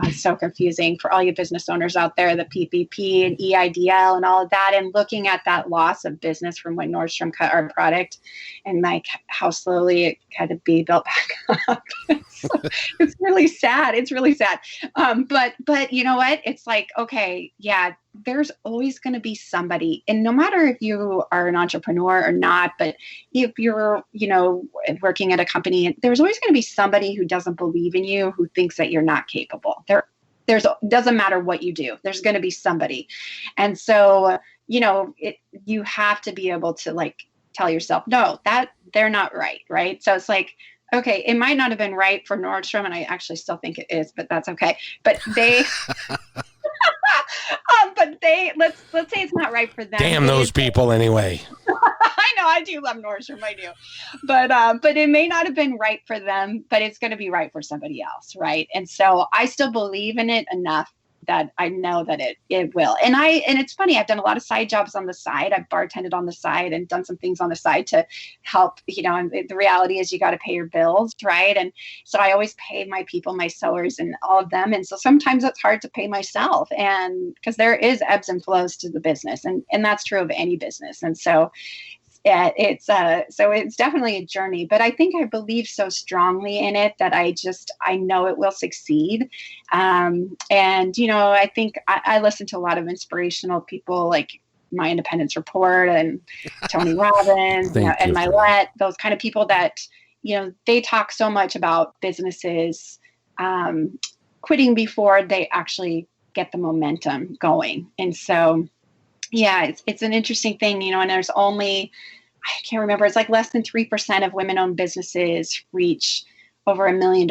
it's so confusing for all you business owners out there, the PPP and EIDL and all of that, and looking at that loss of business from when Nordstrom cut our product, and like how slowly it had to be built back up. So it's really sad. It's really sad. But you know what? It's like, okay, yeah, there's always going to be somebody, and no matter if you are an entrepreneur or not, but if you're, working at a company, there's always going to be somebody who doesn't believe in you, who thinks that you're not capable. Doesn't matter what you do, there's going to be somebody. And so, you have to be able to like tell yourself, no, that they're not right. Right. So it's like, okay, it might not have been right for Nordstrom, and I actually still think it is, but that's okay. But they, let's say it's not right for them. Damn those people anyway. I know, I do love Nordstrom, I do, but it may not have been right for them, but it's going to be right for somebody else, right? And so I still believe in it enough that I know that it will. And it's funny, I've done a lot of side jobs on the side. I've bartended on the side and done some things on the side to help, and the reality is you got to pay your bills, right? And so I always pay my people, my sewers and all of them. And so sometimes it's hard to pay myself, and because there is ebbs and flows to the business, and that's true of any business. And so it's definitely a journey, but I think I believe so strongly in it that I know it will succeed. And, I think I listen to a lot of inspirational people like My Independence Report and Tony Robbins, and Mylett, those kind of people that, they talk so much about businesses quitting before they actually get the momentum going. And so, yeah, it's an interesting thing, and there's only, I can't remember, it's like less than 3% of women-owned businesses reach over $1 million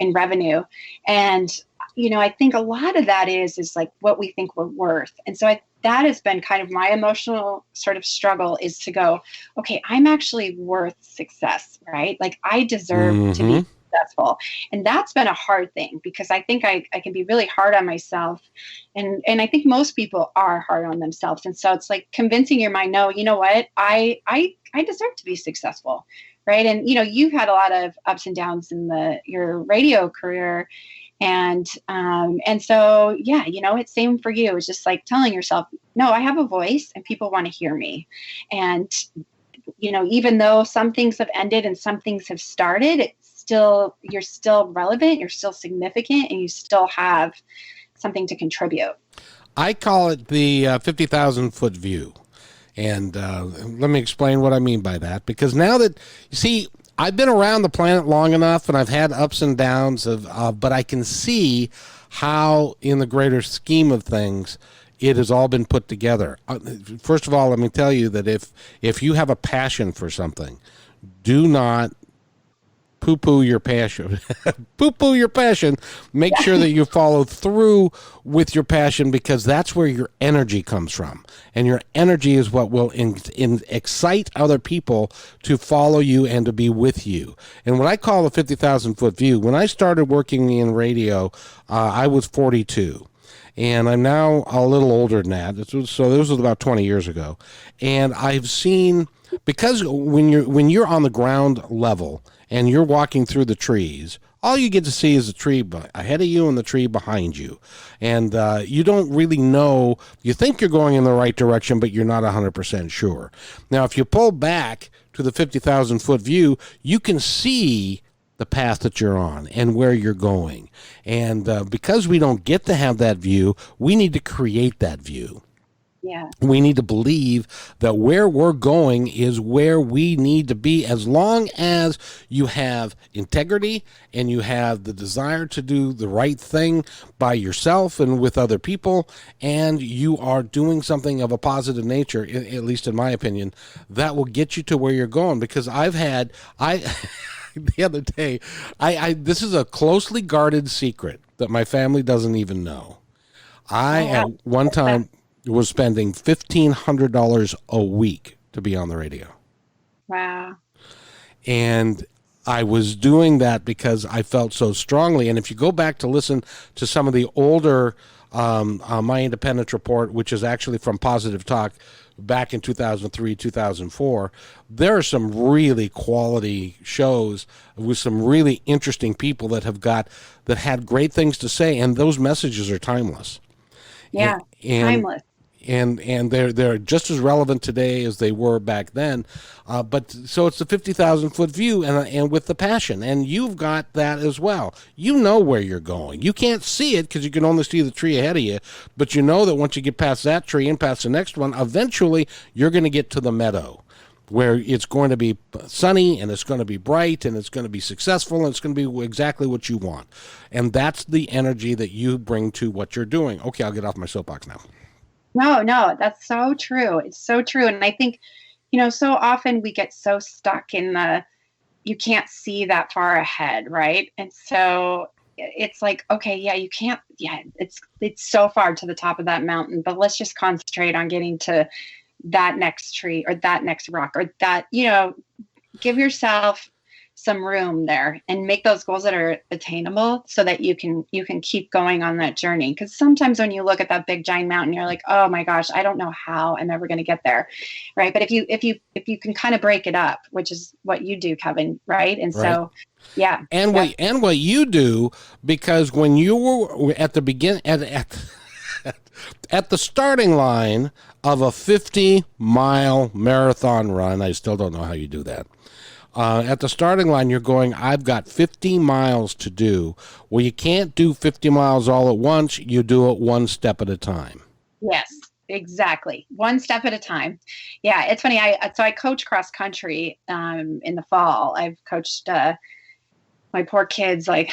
in revenue. And, I think a lot of that is like what we think we're worth. And so that has been kind of my emotional sort of struggle, is to go, okay, I'm actually worth success, right? Like, I deserve to be successful. And that's been a hard thing, because I think I can be really hard on myself. And I think most people are hard on themselves. And so it's like convincing your mind, no, you know what? I deserve to be successful. Right. And, you've had a lot of ups and downs in your radio career. And so, yeah, it's same for you. It's just like telling yourself, no, I have a voice and people want to hear me. And, even though some things have ended and some things have started, you're still relevant, you're still significant, and you still have something to contribute. I call it the 50,000 foot view. And let me explain what I mean by that. Because now that, you see, I've been around the planet long enough, and I've had ups and downs but I can see how in the greater scheme of things it has all been put together. First of all, let me tell you that if you have a passion for something, do not poo-poo your passion. Poo-poo your passion. Make sure that you follow through with your passion, because that's where your energy comes from. And your energy is what will excite other people to follow you and to be with you. And what I call a 50,000-foot view, when I started working in radio, I was 42. And I'm now a little older than that. So this was about 20 years ago. And I've seen, because when you're on the ground level and you're walking through the trees, all you get to see is the tree ahead of you and the tree behind you. And you don't really know. You think you're going in the right direction, but you're not 100% sure. Now, if you pull back to the 50,000-foot view, you can see the path that you're on and where you're going. And because we don't get to have that view, we need to create that view. Yeah. We need to believe that where we're going is where we need to be, as long as you have integrity and you have the desire to do the right thing by yourself and with other people, and you are doing something of a positive nature, at least in my opinion, that will get you to where you're going. Because the other day, this is a closely guarded secret that my family doesn't even know. At one time was spending $1,500 a week to be on the radio. Wow. And I was doing that because I felt so strongly. And if you go back to listen to some of the older My Independence Report, which is actually from Positive Talk back in 2003, 2004, there are some really quality shows with some really interesting people that had great things to say, and those messages are timeless. Yeah, timeless. And they're just as relevant today as they were back then. But so it's the 50,000-foot view, and with the passion, and you've got that as well. You know where you're going. You can't see it because you can only see the tree ahead of you, but you know that once you get past that tree and past the next one, eventually you're going to get to the meadow, where it's going to be sunny and it's going to be bright and it's going to be successful and it's going to be exactly what you want. And that's the energy that you bring to what you're doing. Okay, I'll get off my soapbox now. No, that's so true. It's so true. And I think, so often we get so stuck in you can't see that far ahead, right? And so it's like, okay, yeah, you can't, it's so far to the top of that mountain, but let's just concentrate on getting to that next tree or that next rock or that, give yourself some room there and make those goals that are attainable so that you can keep going on that journey. Because sometimes when you look at that big giant mountain, you're like, oh my gosh, I don't know how I'm ever going to get there, right? But if you can kind of break it up, which is what you do, Kevin, right? And so, yeah. And what you do, because when you were at the beginning at the starting line of a 50-mile marathon run, I still don't know how you do that. At the starting line, you're going, I've got 50 miles to do. Well, you can't do 50 miles all at once. You do it one step at a time. Yes, exactly. One step at a time. Yeah, it's funny. I coach cross country in the fall. I've coached my poor kids. Like,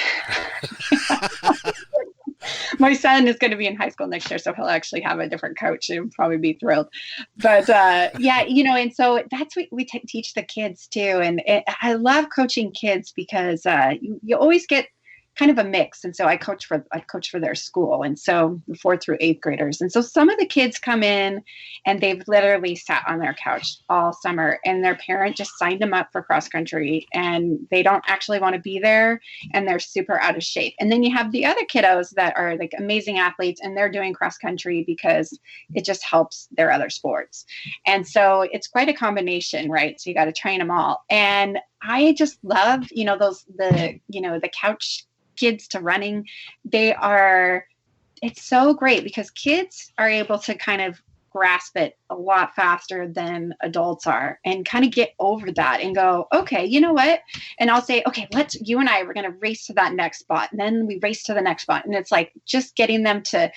my son is going to be in high school next year, so he'll actually have a different coach. He'll probably be thrilled. But and so that's what we teach the kids too. And I love coaching kids because you always get kind of a mix. And so I coach for their school, and so the 4th through 8th graders. And so some of the kids come in and they've literally sat on their couch all summer, and their parent just signed them up for cross country, and they don't actually want to be there, and they're super out of shape. And then you have the other kiddos that are like amazing athletes, and they're doing cross country because it just helps their other sports. And so it's quite a combination, right? So you got to train them all. And I just love, the couch kids to running. It's so great because kids are able to kind of grasp it a lot faster than adults are, and kind of get over that and go, okay, you know what? And I'll say, okay, you and I, we're going to race to that next spot. And then we race to the next spot. And it's like just getting them to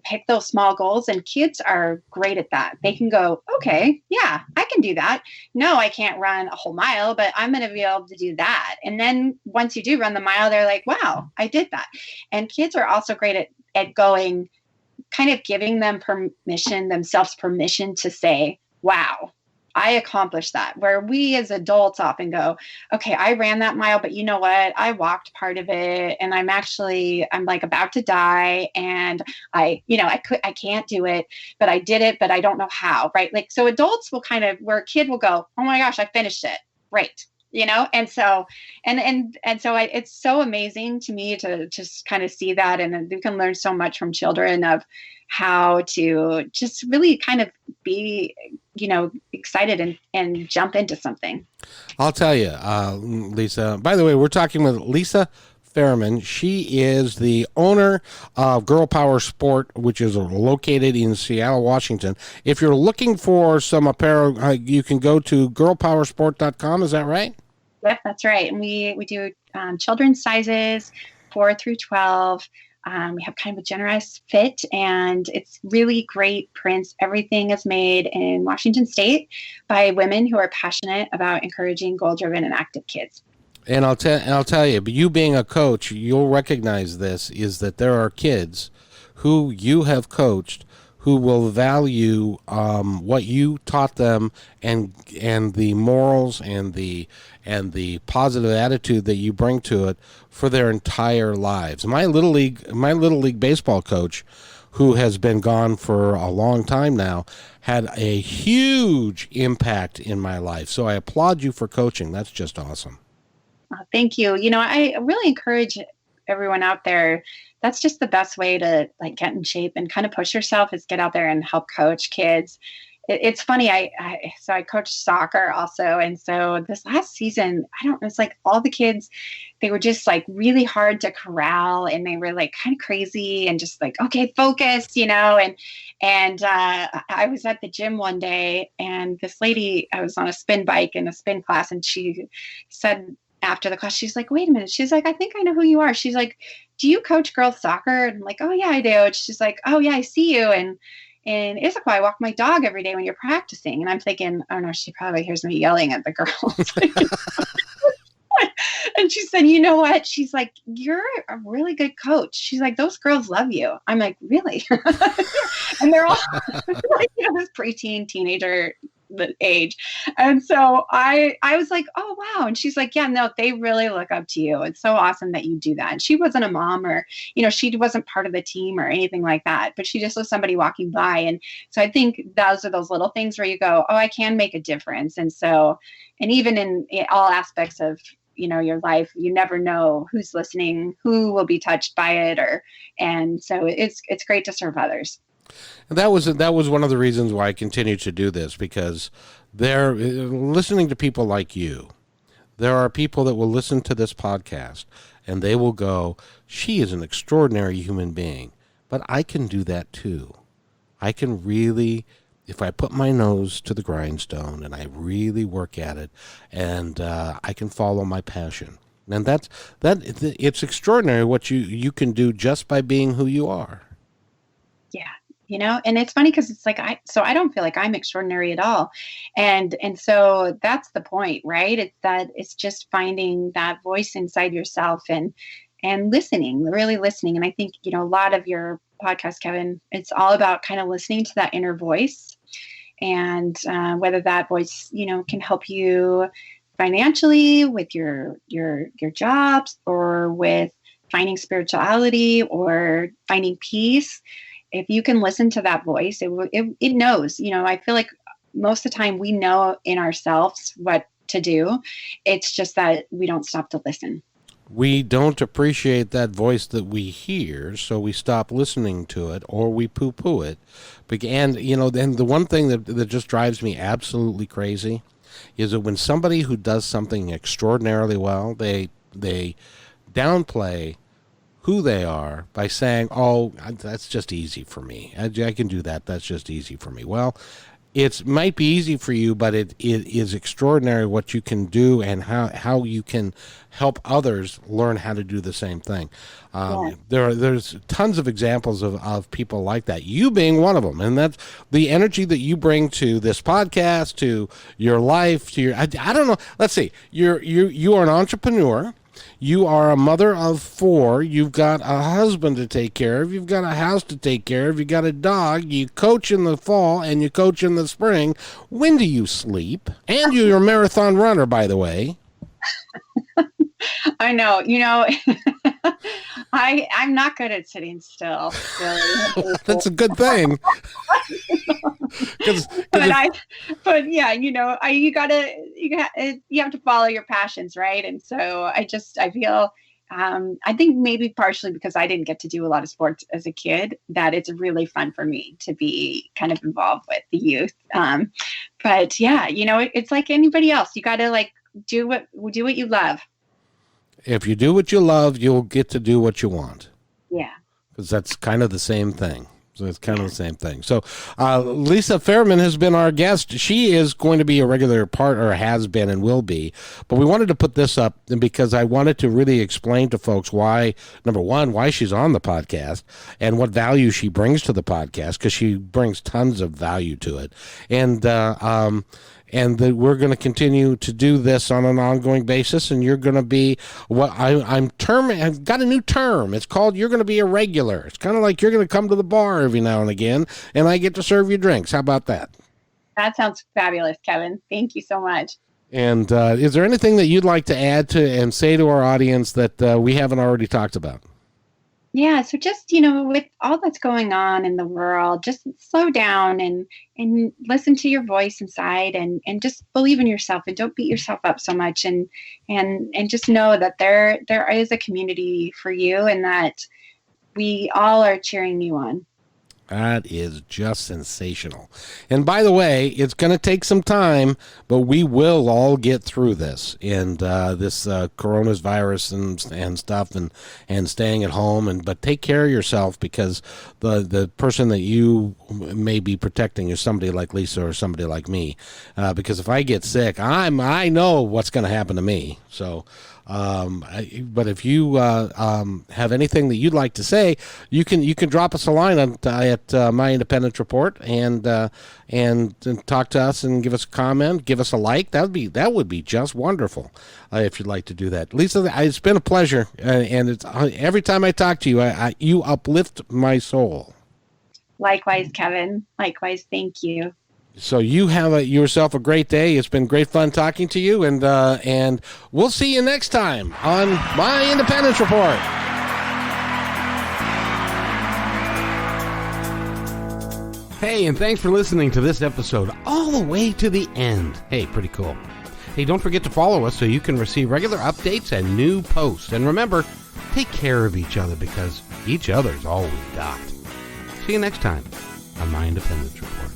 pick those small goals. And kids are great at that. They can go, okay, yeah, I can do that. No, I can't run a whole mile, but I'm going to be able to do that. And then once you do run the mile, they're like, wow, I did that. And kids are also great at going, kind of giving themselves permission to say, wow, I accomplished that. Where we as adults often go, okay, I ran that mile, but you know what? I walked part of it, and I'm like about to die, and I can't do it, but I did it, but I don't know how, right? Like, so adults will where a kid will go, oh my gosh, I finished it. Great. And so, it's so amazing to me to just kind of see that. And we can learn so much from children of how to just really kind of be, excited and jump into something. I'll tell you, Lisa, by the way, we're talking with Lisa Fairman. She is the owner of Girl Power Sport, which is located in Seattle, Washington. If you're looking for some apparel, you can go to girlpowersport.com. Is that right? Yep, that's right. And we do children's sizes 4 through 12. We have kind of a generous fit, and it's really great prints. Everything is made in Washington State by women who are passionate about encouraging goal-driven and active kids. And I'll tell you, but you being a coach, you'll recognize this, is that there are kids who you have coached who will value what you taught them, and the morals and the positive attitude that you bring to it for their entire lives. My little league baseball coach, who has been gone for a long time now, had a huge impact in my life. So I applaud you for coaching. That's just awesome. Thank you. I really encourage everyone out there. That's just the best way to get in shape and kind of push yourself, is get out there and help coach kids. It's funny. I coached soccer also. And so this last season, it's like all the kids, they were just really hard to corral, and they were kind of crazy and just okay, focus, and I was at the gym one day, and this lady, I was on a spin bike in a spin class, and she said after the class, she's like, wait a minute. She's like, I think I know who you are. She's like, do you coach girls soccer? And I'm like, oh yeah, I do. And she's like, oh yeah, I see you. And in Issaquah, I walk my dog every day when you're practicing. And I'm thinking, oh no, she probably hears me yelling at the girls. And she said, you know what? She's like, you're a really good coach. She's like, those girls love you. I'm like, really? And they're all this preteen, teenager age. And so I was like, oh wow. And she's like, yeah, no, they really look up to you. It's so awesome that you do that. And she wasn't a mom, or she wasn't part of the team or anything like that, but she just was somebody walking by. And so I think those are those little things where you go, oh, I can make a difference. And so, and even in all aspects of your life, you never know who's listening, who will be touched by it, and so it's great to serve others. And that was one of the reasons why I continue to do this, because they're listening to people like you. There are people that will listen to this podcast and they will go, she is an extraordinary human being, but I can do that too. I can really, if I put my nose to the grindstone and I really work at it, and I can follow my passion. And it's extraordinary what you can do just by being who you are. Yeah. And it's funny because it's I don't feel like I'm extraordinary at all. And so that's the point, right? It's just finding that voice inside yourself and listening, really listening. And I think, a lot of your podcast, Kevin, it's all about kind of listening to that inner voice, and whether that voice, can help you financially with your jobs, or with finding spirituality, or finding peace. If you can listen to that voice, it knows. I feel like most of the time we know in ourselves what to do. It's just that we don't stop to listen. We don't appreciate that voice that we hear, so we stop listening to it, or we poo-poo it. And then the one thing that just drives me absolutely crazy is that when somebody who does something extraordinarily well, they downplay who they are by saying, oh, that's just easy for me. I can do that. That's just easy for me. Well, it might be easy for you, but it is extraordinary what you can do and how you can help others learn how to do the same thing. There's tons of examples of people like that, you being one of them. And that's the energy that you bring to this podcast, to your life, to your, I don't know. Let's see, you are an entrepreneur. You are a mother of 4. You've got a husband to take care of. You've got a house to take care of. You got a dog. You coach in the fall and you coach in the spring. When do you sleep? And you're a marathon runner, by the way. I know. I'm not good at sitting still. Really. That's a good thing. But yeah, you have to follow your passions, right? And so I feel, I think maybe partially because I didn't get to do a lot of sports as a kid, that it's really fun for me to be kind of involved with the youth. But yeah, it's like anybody else. You got to do what you love. If you do what you love, you'll get to do what you want. Yeah. Because that's kind of the same thing. So it's kind of the same thing. So Lisa Fairman has been our guest. She is going to be a regular part, or has been and will be. But we wanted to put this up because I wanted to really explain to folks why, number one, why she's on the podcast and what value she brings to the podcast, because she brings tons of value to it. And that we're going to continue to do this on an ongoing basis, and you're going to be what I've got a new term. It's called, you're going to be a regular. It's kind of like you're going to come to the bar every now and again, and I get to serve you drinks. How about that? That sounds fabulous, Kevin. Thank you so much. And is there anything that you'd like to add to and say to our audience that we haven't already talked about? Yeah. So just, with all that's going on in the world, just slow down and listen to your voice inside and just believe in yourself and don't beat yourself up so much. And just know that there is a community for you and that we all are cheering you on. That is just sensational. And by the way, it's going to take some time, but we will all get through this. And this coronavirus and stuff and staying at home. But take care of yourself, because the person that you may be protecting is somebody like Lisa or somebody like me. Because if I get sick, I know what's going to happen to me. So... but if you have anything that you'd like to say, you can drop us a line at My Independence Report and talk to us and give us a comment, give us a like. That would be just wonderful if you'd like to do that. Lisa, it's been a pleasure, and it's every time I talk to you, you uplift my soul. Likewise, Kevin. Likewise, thank you. So you have yourself a great day. It's been great fun talking to you, and we'll see you next time on My Independence Report. Hey, and thanks for listening to this episode all the way to the end. Hey, pretty cool. Hey, don't forget to follow us so you can receive regular updates and new posts. And remember, take care of each other, because each other's all we got. See you next time on My Independence Report.